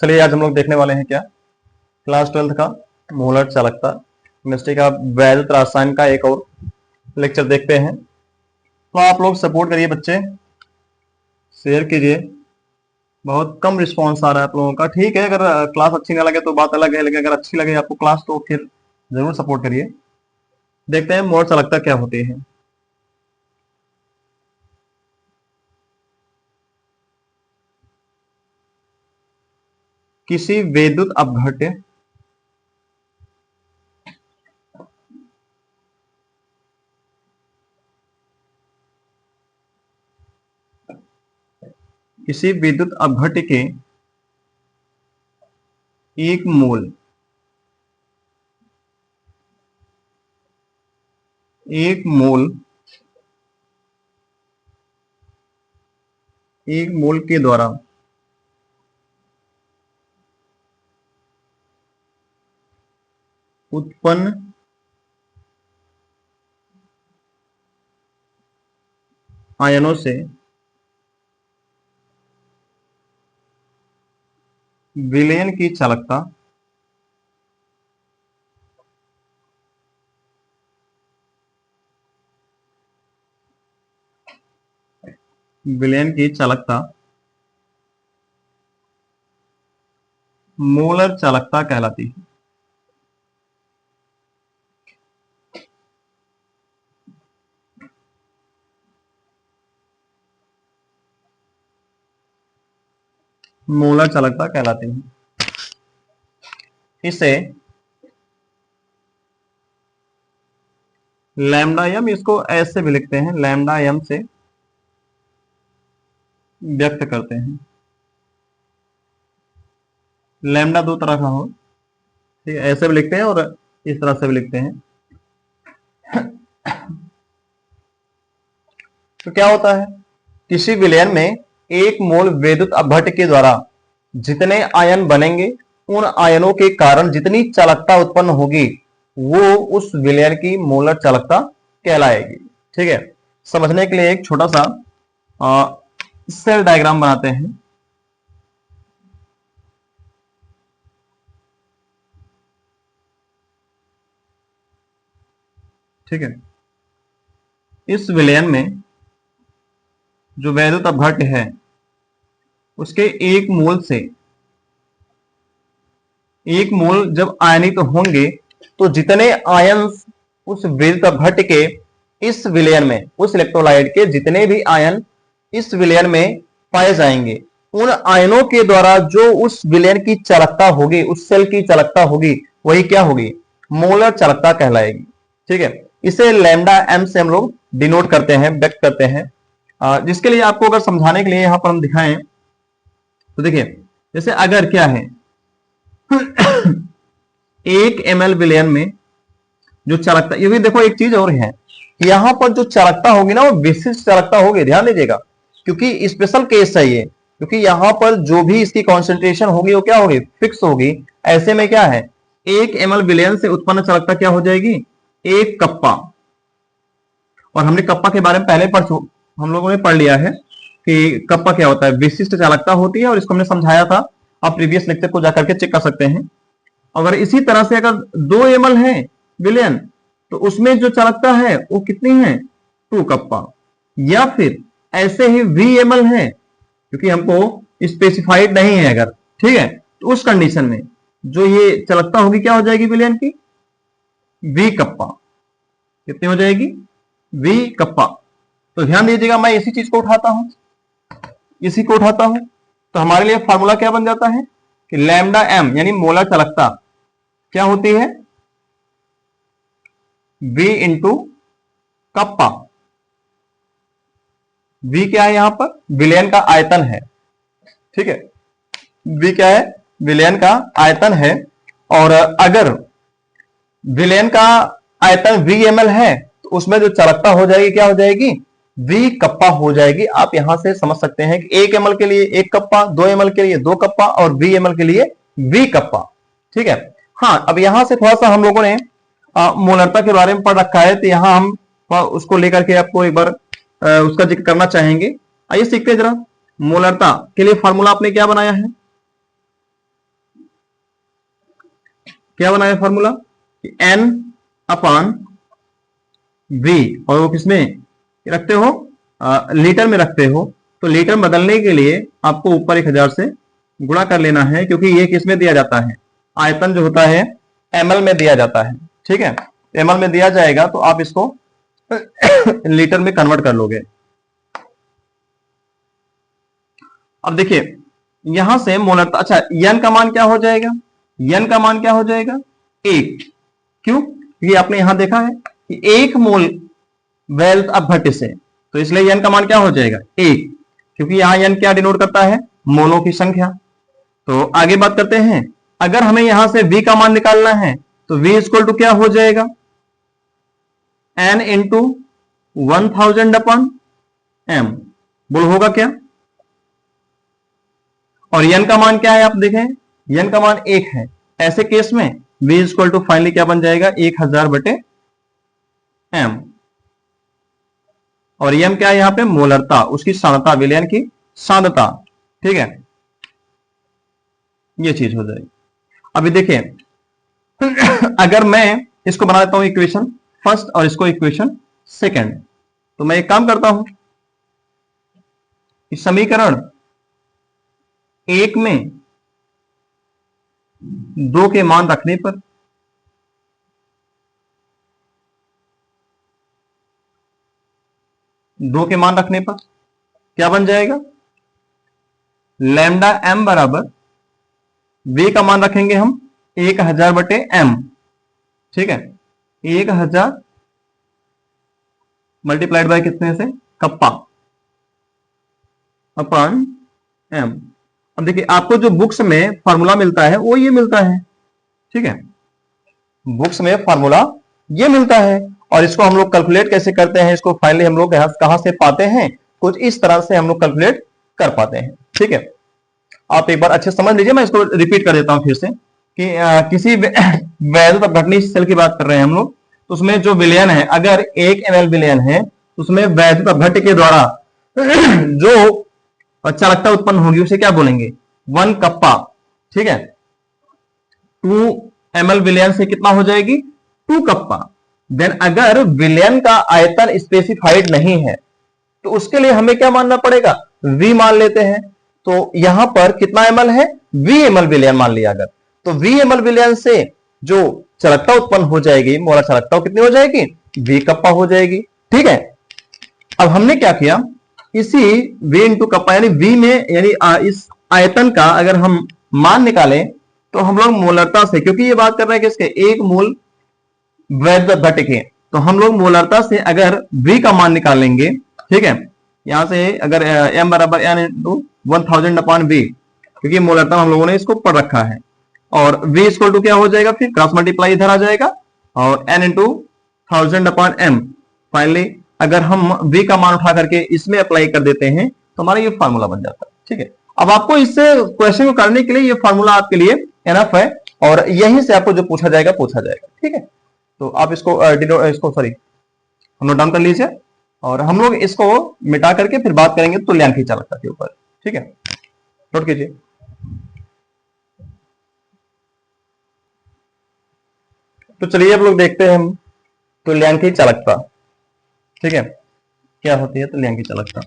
चलिए आज हम लोग देखने वाले हैं क्या, क्लास 12 का मोलर चालकता केमिस्ट्री का वैद्युत रसायन का एक और लेक्चर देखते हैं। तो आप लोग सपोर्ट करिए बच्चे, शेयर कीजिए। बहुत कम रिस्पांस आ रहा है आप लोगों का। ठीक है, अगर क्लास अच्छी ना लगे तो बात अलग है, लेकिन अगर अच्छी लगे आपको क्लास तो फिर जरूर सपोर्ट करिए। देखते हैं मोलर चालकता क्या होती है। किसी विद्युत अपघट्य किसी विद्युत अपघट्य के एक मोल एक मोल के द्वारा उत्पन्न आयनों से विलयन की चालकता मोलर चालकता कहलाती है। मोलर चालकता कहलाती है। इसे लैम्डा एम, इसको ऐसे भी लिखते हैं, लैम्डा एम से व्यक्त करते हैं। लैम्डा दो तरह का हो, ठीक है, ऐसे भी लिखते हैं और इस तरह से भी लिखते हैं। तो क्या होता है, किसी विलयन में एक मोल विद्युत अपघट्य के द्वारा जितने आयन बनेंगे, उन आयनों के कारण जितनी चालकता उत्पन्न होगी वो उस विलयन की मोलर चालकता कहलाएगी। ठीक है, समझने के लिए एक छोटा सा सेल डायग्राम बनाते हैं। ठीक है, इस विलयन में जो वैद्युत अपघट्य है उसके एक मोल जब आयनित तो होंगे तो जितने आयन उस विद्युत अपघट्य के इस विलयन में, उस इलेक्ट्रोलाइट के जितने भी आयन इस विलयन में पाए जाएंगे, उन आयनों के द्वारा जो उस विलयन की चालकता होगी, उस सेल की चालकता होगी, वही क्या होगी, मोलर चालकता कहलाएगी। ठीक है, इसे लैम्डा एम से हम लोग डिनोट करते हैं, व्यक्त करते हैं। जिसके लिए आपको अगर समझाने के लिए यहां पर हम दिखाएं तो देखिए, जैसे अगर क्या है 1 ml विलयन में जो चालकता, ये भी देखो एक चीज और है, यहां पर जो चालकता होगी ना वो विशिष्ट चालकता होगी, ध्यान दीजिएगा, क्योंकि स्पेशल केस है ये, क्योंकि यहां पर जो भी इसकी कॉन्सेंट्रेशन होगी वो क्या होगी, फिक्स होगी। ऐसे में क्या है, 1 ml विलयन से उत्पन्न चालकता क्या हो जाएगी, 1 कप्पा। और हमने कप्पा के बारे में पहले हम लोगों ने पढ़ लिया है कि कप्पा क्या होता है, विशिष्ट चालकता होती है, और इसको हमने समझाया था। आप प्रीवियस लेक्चर को जाकर के चेक कर सकते हैं। अगर इसी तरह से अगर 2 ml है विलयन, तो उसमें जो चालकता है वो कितनी है, 2 कप्पा। या फिर ऐसे ही VML है, क्योंकि हमको स्पेसिफाइड नहीं है अगर, ठीक है, तो उस कंडीशन में जो ये चालकता होगी क्या हो जाएगी विलयन की, V कप्पा। कितनी हो जाएगी, V कप्पा। तो ध्यान दीजिएगा, मैं इसी चीज को उठाता हूं, इसी को उठाता हूं, तो हमारे लिए फॉर्मूला क्या बन जाता है कि लैम्डा एम यानी मोलर चालकता क्या होती है, V इंटू कप्पा। V क्या है, यहां पर विलयन का आयतन है। ठीक है, V क्या है, विलयन का आयतन है। और अगर विलयन का आयतन VML है तो उसमें जो चालकता हो जाएगी क्या हो जाएगी, V कप्पा हो जाएगी। आप यहां से समझ सकते हैं कि 1 ml के लिए 1 कप्पा, 2 ml के लिए 2 कप्पा और VML के लिए V कप्पा। ठीक है, हाँ, अब यहां से थोड़ा सा हम लोगों ने मोलरता के बारे में पढ़ रखा है, तो यहां हम उसको लेकर के आपको एक बार उसका जिक्र करना चाहेंगे। आइए सीखते हैं जरा। मोलरता के लिए फॉर्मूला आपने क्या बनाया है, क्या बनाया फॉर्मूला, एन अपान वी, और वो किसमें रखते हो, लीटर में रखते हो, तो लीटर बदलने के लिए आपको ऊपर 1000 से गुणा कर लेना है, क्योंकि ये किसमें दिया जाता है, आयतन जो होता है एमएल में दिया जाता है। ठीक है, एमएल में दिया जाएगा तो आप इसको लीटर में कन्वर्ट कर लोगे। अब देखिए यहां से मोलरता, अच्छा यन का मान क्या हो जाएगा, यन का मान क्या हो जाएगा, एक। क्यों, क्योंकि आपने यहां देखा है कि एक मोल वेल्थ अब भट्ट से, तो इसलिए यन का मान क्या हो जाएगा, एक, क्योंकि यहां यन क्या डिनोट करता है, मोलों की संख्या। तो आगे बात करते हैं, अगर हमें यहां से v का मान निकालना है तो v इक्वल टू क्या हो जाएगा, n इंटू 1000 अपन m, बोल होगा क्या, और n का मान क्या है आप देखें, n का मान 1 है, ऐसे केस में v इक्वल टू फाइनली क्या बन जाएगा, 1000 बटे m, और m क्या है यहां पे, मोलरता, उसकी सांद्रता, विलयन की सांद्रता। ठीक है, ये चीज हो जाएगी। अभी देखिए अगर मैं इसको बना देता हूं इक्वेशन फर्स्ट और इसको इक्वेशन सेकंड, तो मैं एक काम करता हूं, इस समीकरण एक में 2 के मान रखने पर, दो के मान रखने पर क्या बन जाएगा, लैम्डा एम बराबर, वे का मान रखेंगे हम 1000 बटे एम। ठीक है, 1000 मल्टीप्लाइड बाय कितने से, कप्पा अपन एम। अब देखिए आपको जो बुक्स में फॉर्मूला मिलता है वो ये मिलता है। ठीक है, बुक्स में फॉर्मूला ये मिलता है, और इसको हम लोग कैलकुलेट कैसे करते हैं, इसको फाइनली हम लोग कहां से पाते हैं, कुछ इस तरह से हम लोग कैलकुलेट कर पाते हैं। ठीक है, आप एक बार अच्छे समझ लीजिए, मैं इसको रिपीट कर देता हूं फिर से कि किसी वैध घटनी सेल की बात कर रहे हैं हम लोग, तो उसमें जो विलयन है, अगर 1 ml विलयन है तो उसमें वैध घट के द्वारा जो चालकता उत्पन्न होगी उसे क्या बोलेंगे, 1 कप्पा। ठीक है, 2 ml विलयन से कितना हो जाएगी, 2 कप्पा। देन अगर विलयन का आयतन स्पेसिफाइड नहीं है तो उसके लिए हमें क्या मानना पड़ेगा, v मान लेते हैं। तो यहां पर कितना ml है, v ml विलयन मान लिया अगर, तो v ml विलयन से जो चालकता उत्पन्न हो जाएगी, मोलर चालकता कितनी हो जाएगी, v कप्पा हो जाएगी। ठीक है, अब हमने क्या किया, इसी v इंटू कप्पा यानी v में, यानी इस आयतन का अगर हम मान निकालें तो हम लोग मोलरता से, क्योंकि ये बात कर रहे हैं किसके, एक मोल वैध घट के, तो हम लोग मोलरता से अगर v का मान निकालेंगे, ठीक है, यहां से अगर m बराबर n इंटू 1000 अपॉन v, क्योंकि मोलरता हम लोगों ने इसको पढ़ रखा है, और v इक्वल टू क्या हो जाएगा, फिर क्रॉस मल्टीप्लाई इधर आ जाएगा, और n into 1000 upon m। Finally अगर हम v का मान उठा करके इसमें अप्लाई कर देते हैं तो हमारा ये फॉर्मूला बन जाता है। ठीक है, अब आपको इससे क्वेश्चन को करने के लिए ये फॉर्मूला आपके लिए एनफ है, और यहीं से आपको जो पूछा जाएगा पूछा जाएगा। ठीक है, तो आप इसको सॉरी नोट डाउन कर लीजिए, और हम लोग इसको मिटा करके फिर बात करेंगे तुल्यांकी चालकता के ऊपर। ठीक है, नोट कीजिए। तो चलिए अब लोग देखते हैं हम तुल्यांकी चालकता। ठीक है, क्या होती है तुल्यांकी चालकता।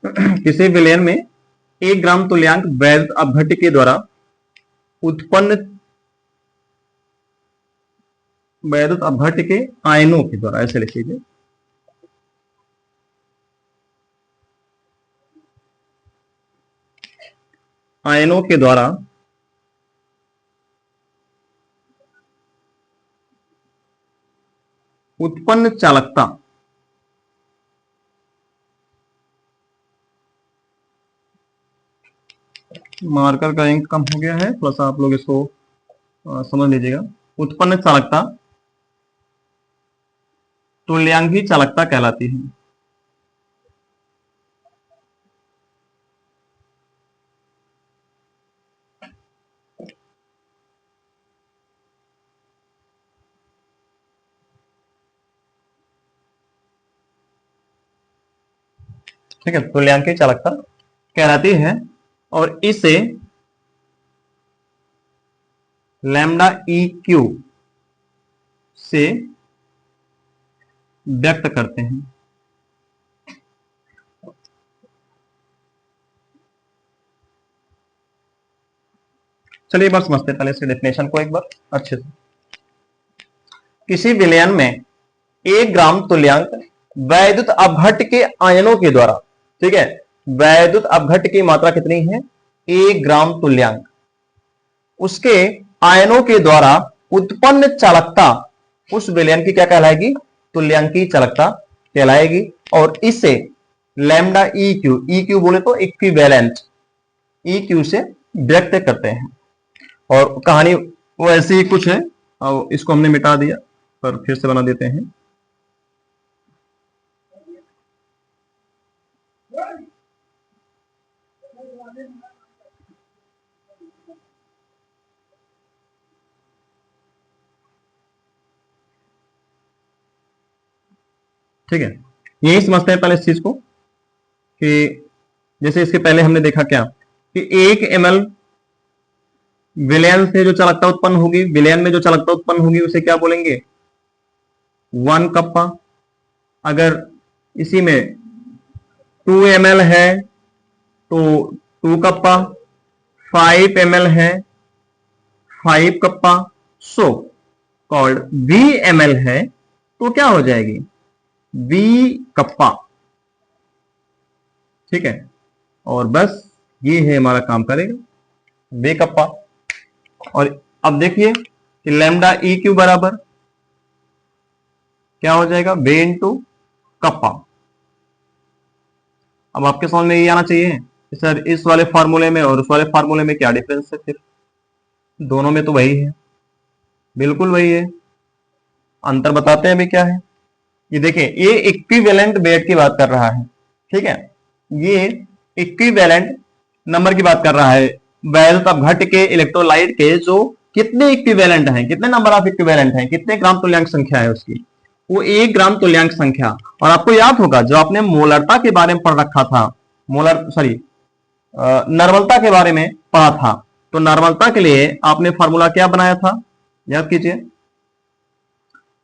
किसी विलयन में 1 ग्राम तुल्यांक वैध अपघट्य के द्वारा उत्पन्न, वैद्युत अपघट्य के आयनों के द्वारा, ऐसे लिख लीजिए, आयनों के द्वारा उत्पन्न चालकता मार्कर का इंक कम हो गया है, थोड़ा सा आप लोग इसको समझ लीजिएगा। उत्पन्न चालकता तुल्यांकी चालकता कहलाती है। ठीक है, तुल्यांकी चालकता कहलाती है और इसे लैम्डा ई क्यू से व्यक्त करते हैं। चलिए एक बार समझते हैं पहले इसके डेफिनेशन को एक बार अच्छे से। किसी विलयन में 1 ग्राम तुल्यांक वैद्युत अपघट्ट के आयनों के द्वारा, ठीक है, वैद्युत अपघट्ट की मात्रा कितनी है? 1 ग्राम तुल्यांक, उसके आयनों के द्वारा उत्पन्न चालकता उस विलयन की क्या कहलाएगी? तुल्यांकी चालकता कहलाएगी। और इसे लैम्डा ई क्यू बोले तो इक्विवेलेंट ई क्यू से व्यक्त करते हैं। और कहानी वो ऐसी ही कुछ है, और इसको हमने मिटा दिया पर फिर से बना देते हैं। ठीक है, यही समझते हैं पहले इस चीज को कि जैसे इसके पहले हमने देखा क्या कि 1 ml विलयन से जो चालकता उत्पन्न होगी, विलयन में जो चालकता उत्पन्न होगी उसे क्या बोलेंगे? 1 कप्पा। अगर इसी में 2 ml है तो 2 कप्पा, 5 ml है 5 कप्पा, सो कॉल्ड VML है तो क्या हो जाएगी? V kappa. ठीक है, और बस ये है हमारा काम करेगा, V कप्पा। और अब देखिए कि लैम्डा ई क्यू बराबर क्या हो जाएगा? V into kappa. अब आपके समझ में ये आना चाहिए सर इस वाले फार्मूले में और उस वाले फार्मूले में क्या डिफरेंस है? फिर दोनों में तो वही है, बिल्कुल वही है। अंतर बताते हैं अभी क्या है। ये देखिए, ये इक्विवेलेंट वेट की बात कर रहा है, ठीक है, ये इक्विवेलेंट नंबर की बात कर रहा है। वैद्युत अपघट्ट के इलेक्ट्रोलाइट के जो कितने इक्विवेलेंट हैं, कितने नंबर ऑफ इक्विवेलेंट हैं, कितने ग्राम तुल्यांक संख्या है उसकी, वो 1 ग्राम तुल्यांक संख्या। और आपको याद होगा जो आपने मोलरता के बारे में पढ़ रखा था, नर्मलता के बारे में पढ़ा था, तो नर्मलता के लिए आपने फॉर्मूला क्या बनाया था? याद कीजिए,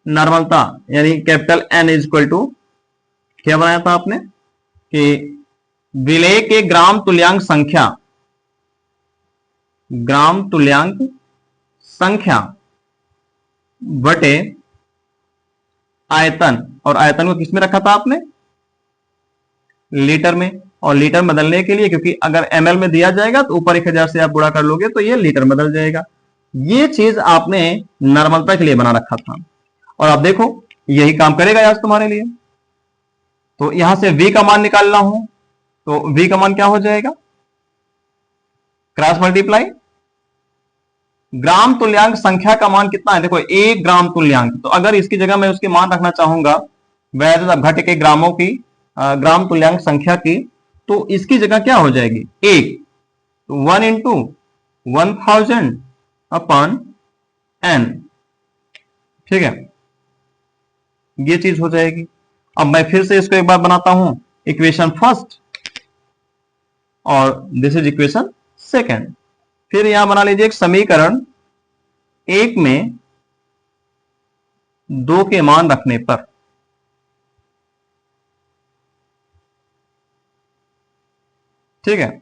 नर्मलता यानी capital N is equal to क्या बनाया था आपने कि विलेय के ग्राम तुल्यांक संख्या, ग्राम तुल्यांक संख्या बटे आयतन। और आयतन को किस में रखा था आपने? लीटर में। और लीटर बदलने के लिए, क्योंकि अगर ml में दिया जाएगा तो ऊपर 1000 से आप गुणा कर लोगे तो ये लीटर बदल जाएगा। ये चीज आपने नर्मलता के लिए बना रखा था और आप देखो यही काम करेगा आज तुम्हारे लिए। तो यहां से v का मान निकालना हो तो v का मान क्या हो जाएगा? क्रॉस मल्टीप्लाई ग्राम तुल्यांक संख्या का मान कितना है? देखो 1 ग्राम तुल्यांक, तो अगर इसकी जगह मैं उसके मान रखना चाहूंगा वैद्युत अपघट्ट के ग्रामों की ग्राम तुल्यांक संख्या की, तो इसकी जगह क्या हो जाएगी? 1, तो 1 इंटू 1000 अपॉन n। ठीक है, ये चीज हो जाएगी। अब मैं फिर से इसको एक बार बनाता हूं, इक्वेशन फर्स्ट और दिस इज इक्वेशन सेकेंड। फिर यहां बना लीजिए एक समीकरण 1 में 2 के मान रखने पर, ठीक है,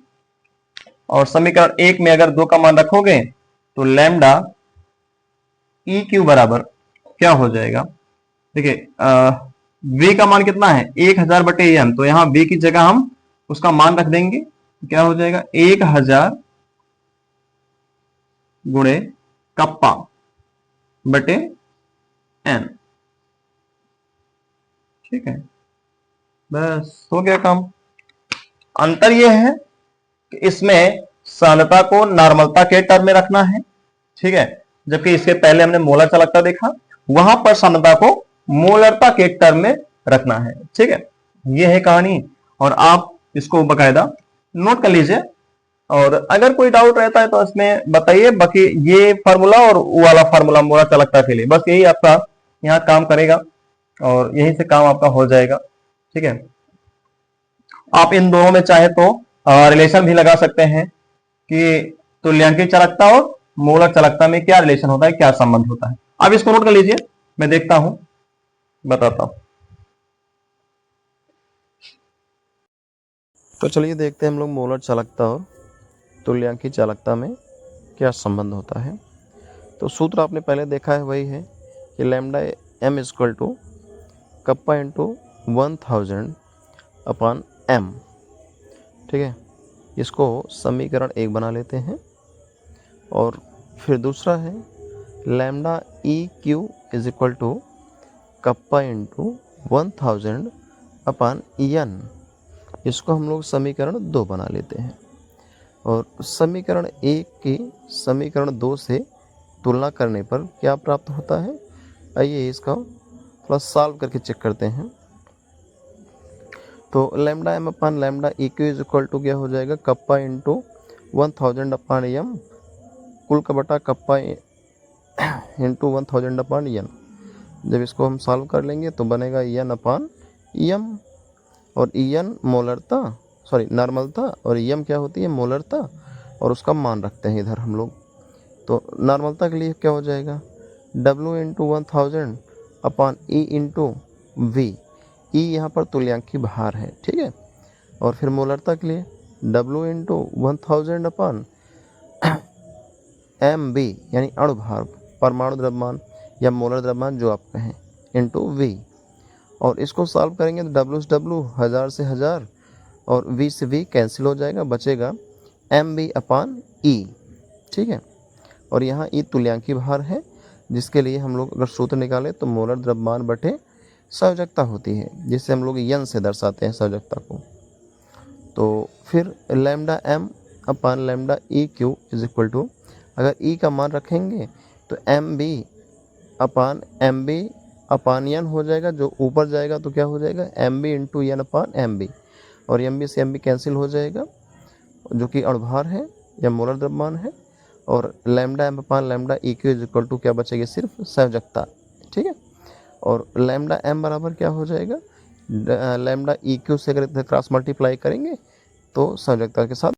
और समीकरण 1 में अगर 2 का मान रखोगे तो लैम्डा ई क्यू बराबर क्या हो जाएगा? देखिए v का मान कितना है? 1000 बटे n, तो यहां v की जगह हम उसका मान रख देंगे, क्या हो जाएगा? 1000 गुणे कप्पा बटे n। ठीक है, बस हो गया काम। अंतर यह है कि इसमें सांद्रता को नॉर्मलता के टर्म में रखना है, ठीक है। जबकि इसके पहले हमने मोलर चालकता देखा, वहां पर सांद्रता को मोलरता के टर्म में रखना है, ठीक है। ये है कहानी, और आप इसको बकायदा नोट कर लीजिए, और अगर कोई डाउट रहता है तो इसमें बताइए। बाकी ये फार्मूला और वो वाला फार्मूला मोलर चालकता के लिए, बस यही आपका यहाँ काम करेगा और यहीं से काम आपका हो जाएगा, ठीक है। आप इन दोनों में चाहे तो रिलेशन भी लगा सकते हैं कि तुल्यांकी चालकता और मोलर चालकता में क्या रिलेशन होता है, क्या संबंध होता है। आप इसको नोट कर लीजिए, मैं देखता हूं, बताता हूं। तो चलिए देखते हैं हम लोग मोलर चालकता और तुल्यांकी चालकता में क्या संबंध होता है। तो सूत्र आपने पहले देखा है, वही है कि lambda m equal to kappa into 1000 upon m, ठीक है। इसको समीकरण 1 बना लेते हैं। और फिर दूसरा है lambda eq is equal to kappa into 1000 upon n, इसको हम लोग समीकरण 2 बना लेते हैं। और समीकरण 1 की समीकरण 2 से तुलना करने पर क्या प्राप्त होता है, आइए इसका थोड़ा सॉल्व करके चेक करते हैं। तो lambda m upon lambda eq is equal to क्या हो जाएगा, कप्पा इंटू 1000 अपान m, कुल का बटा कप्पा इंटू 1000 अपान n। जब इसको हम सॉल्व कर लेंगे तो बनेगा n अपान m, और en मोलरता, सॉरी नॉर्मलता, और m क्या होती है, मोलरता, और उसका मान रखते हैं इधर हम लोग। तो नॉर्मलता के लिए क्या हो जाएगा, W इंटू 1000 अपान E इंटू V, E यहाँ पर तुल्यांकी भार है, ठीक है। और फिर मोलरता के लिए W इंटू 1000 अपान MB यानी अणु भार, परमाणु द्रव्यमान या मोलर द्रव्यमान जो आप कहें, इंटू V। और इसको सॉल्व करेंगे तो W से W, 1000 से 1000, और V से V कैंसिल हो जाएगा, बचेगा MB अपान E, ठीक है। और यहाँ E तुल्यांकी भार है, जिसके लिए हम लोग अगर सूत्र निकालें तो मोलर द्रव्यमान बटे संयोजकता होती है, जिसे हम लोग n से दर्शाते हैं संयोजकता को। तो फिर lambda m upon lambda eq is equal to, अगर E का मान रखेंगे तो MB अपान MB अपान n हो जाएगा, जो ऊपर जाएगा तो क्या हो जाएगा, MB इंटू n अपान MB, और MB से MB कैंसिल हो जाएगा, जो कि अणुभार है या मोलर द्रव्यमान है। और lambda m upon lambda eq is equal to क्या बचेगी, सिर्फ संयोजकता, ठीक है। और लैम्डा m बराबर क्या हो जाएगा, लैम्डा eq से अगर क्रॉस मल्टीप्लाई करेंगे तो संयोजकता के साथ